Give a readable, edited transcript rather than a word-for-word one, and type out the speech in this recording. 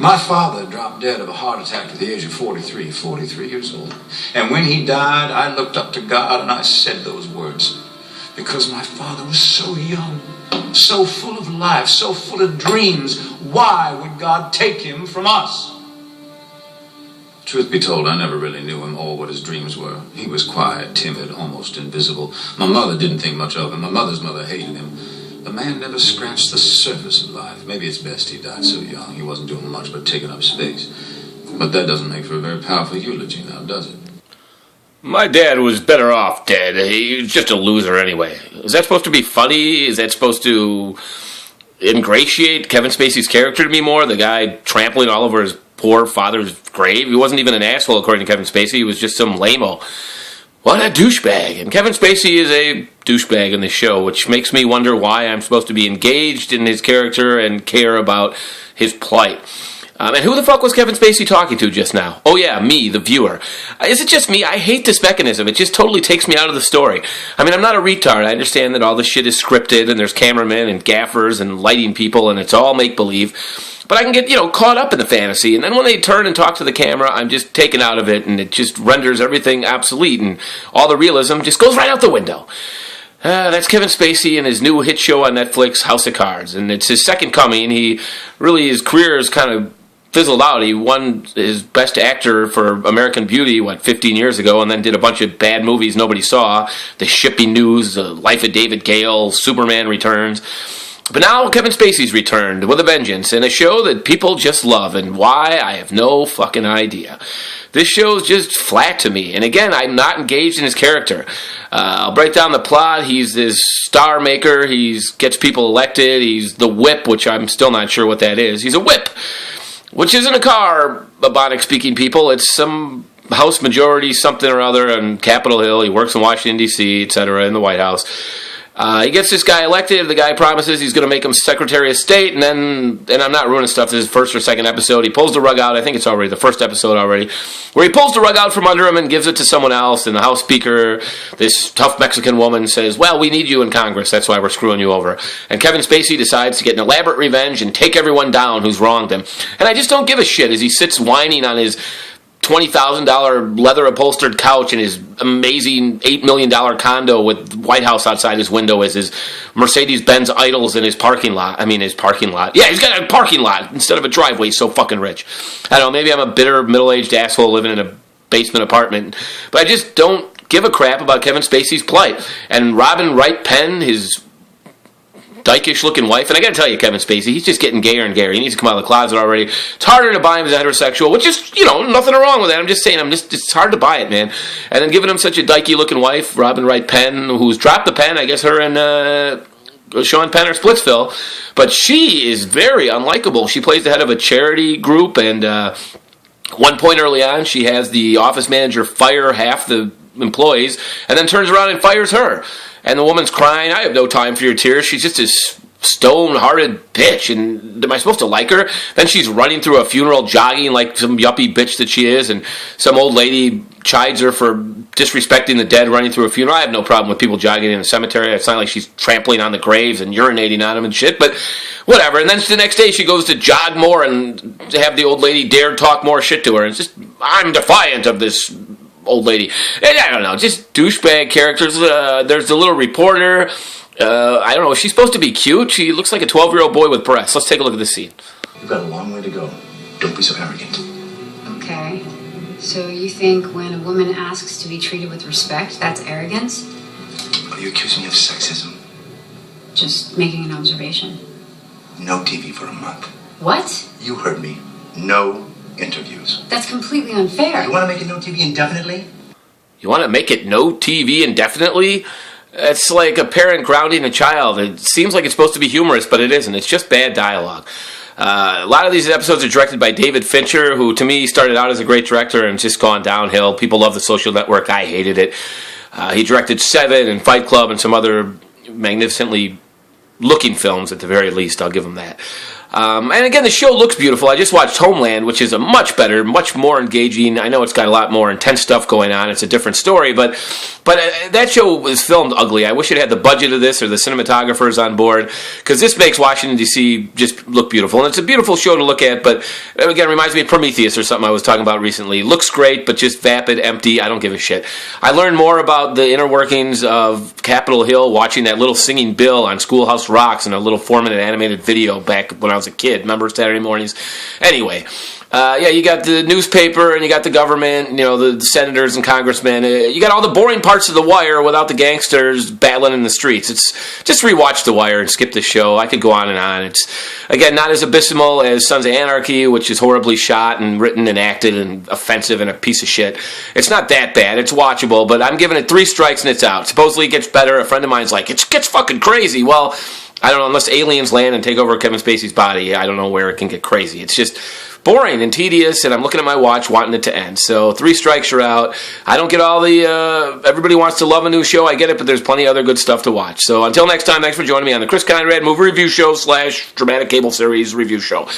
My father dropped dead of a heart attack at the age of 43 years old. And when he died, I looked up to God and I said those words. Because my father was so young, so full of life, so full of dreams, why would God take him from us? Truth be told, I never really knew him or what his dreams were. He was quiet, timid, almost invisible. My mother didn't think much of him. My mother's mother hated him. The man never scratched the surface of life. Maybe it's best he died so young. He wasn't doing much but taking up space. But that doesn't make for a very powerful eulogy now, does it? My dad was better off dead. He was just a loser anyway. Is that supposed to be funny? Is that supposed to ingratiate Kevin Spacey's character to me more? The guy trampling all over his poor father's grave? He wasn't even an asshole, according to Kevin Spacey. He was just some lame-o. What a douchebag. And Kevin Spacey is a douchebag in this show, which makes me wonder why I'm supposed to be engaged in his character and care about his plight. And who the fuck was Kevin Spacey talking to just now? Oh yeah, me, the viewer. Is it just me? I hate this mechanism. It just totally takes me out of the story. I mean, I'm not a retard. I understand that all this shit is scripted and there's cameramen and gaffers and lighting people and it's all make-believe. But I can get, caught up in the fantasy. And then when they turn and talk to the camera, I'm just taken out of it and it just renders everything obsolete and all the realism just goes right out the window. That's Kevin Spacey and his new hit show on Netflix, House of Cards. And it's his second coming. His career is kind of fizzled out. He won his Best Actor for American Beauty, 15 years ago, and then did a bunch of bad movies nobody saw. The Shipping News, The Life of David Gale, Superman Returns. But now Kevin Spacey's returned with a vengeance in a show that people just love, and why, I have no fucking idea. This show's just flat to me, and again, I'm not engaged in his character. I'll break down the plot. He's this star maker. He gets people elected. He's the whip, which I'm still not sure what that is. He's a whip, which isn't a car, Bonic speaking people. It's some House majority something or other on Capitol Hill. He works in Washington, D.C., etc., in the White House. He gets this guy elected. The guy promises he's going to make him Secretary of State, and I'm not ruining stuff. This is first or second episode. He pulls the rug out. I think it's already the first episode already, where he pulls the rug out from under him and gives it to someone else. And the House Speaker, this tough Mexican woman, says, "Well, we need you in Congress. That's why we're screwing you over." And Kevin Spacey decides to get an elaborate revenge and take everyone down who's wronged him. And I just don't give a shit as he sits whining on his $20,000 leather upholstered couch in his amazing $8 million condo with White House outside his window as his Mercedes-Benz idles in his parking lot. Yeah, he's got a parking lot instead of a driveway. He's so fucking rich. I don't know, maybe I'm a bitter middle-aged asshole living in a basement apartment, but I just don't give a crap about Kevin Spacey's plight. And Robin Wright Penn, his dykish looking wife, and I gotta tell you, Kevin Spacey, he's just getting gayer and gayer. He needs to come out of the closet already. It's harder to buy him as a heterosexual, which is, nothing wrong with that. I'm just saying, it's hard to buy it, man. And then giving him such a dykey looking wife, Robin Wright Penn, who's dropped the pen. I guess her and Sean Penn are Splitsville, but she is very unlikable. She plays the head of a charity group, and one point early on, she has the office manager fire half the employees, and then turns around and fires her. And the woman's crying, "I have no time for your tears." She's just this stone-hearted bitch, and am I supposed to like her? Then she's running through a funeral jogging like some yuppie bitch that she is, and some old lady chides her for disrespecting the dead running through a funeral. I have no problem with people jogging in a cemetery. It's not like she's trampling on the graves and urinating on them and shit, but whatever. And then the next day she goes to jog more and have the old lady dare talk more shit to her. It's just, I'm defiant of this old lady. And I don't know, just douchebag characters. There's the little reporter. I don't know, she's supposed to be cute. She looks like a 12-year-old boy with breasts. Let's take a look at this scene. You've got a long way to go. Don't be so arrogant. Okay. So you think when a woman asks to be treated with respect, that's arrogance? Are you accusing me of sexism? Just making an observation. No TV for a month. What? You heard me. No interviews. That's completely unfair. You want to make it no TV indefinitely? You want to make it no TV indefinitely? It's like a parent grounding a child. It seems like it's supposed to be humorous, but it isn't. It's just bad dialogue. A lot of these episodes are directed by David Fincher, who to me started out as a great director and just gone downhill. People love The Social Network. I hated it. He directed Seven and Fight Club and some other magnificently looking films at the very least. I'll give him that. And again, the show looks beautiful. I just watched Homeland, which is a much better, much more engaging. I know it's got a lot more intense stuff going on. It's a different story, but that show was filmed ugly. I wish it had the budget of this or the cinematographers on board, because this makes Washington, D.C. just look beautiful. And it's a beautiful show to look at, but again, it reminds me of Prometheus or something I was talking about recently. Looks great, but just vapid, empty. I don't give a shit. I learned more about the inner workings of Capitol Hill watching that little singing Bill on Schoolhouse Rocks in a little 4-minute animated video back when I was a kid. Remember Saturday mornings? Anyway, you got the newspaper and you got the government, the senators and congressmen. You got all the boring parts of The Wire without the gangsters battling in the streets. It's just rewatch The Wire and skip the show. I could go on and on. It's, again, not as abysmal as Sons of Anarchy, which is horribly shot and written and acted and offensive and a piece of shit. It's not that bad. It's watchable, but I'm giving it 3 strikes and it's out. Supposedly it gets better. A friend of mine's like, it gets fucking crazy. Well, I don't know, unless aliens land and take over Kevin Spacey's body, I don't know where it can get crazy. It's just boring and tedious, and I'm looking at my watch wanting it to end. So 3 strikes, you're out. I don't get all the, everybody wants to love a new show. I get it, but there's plenty of other good stuff to watch. So until next time, thanks for joining me on the Kris Kondrad Movie Review Show / Dramatic Cable Series Review Show.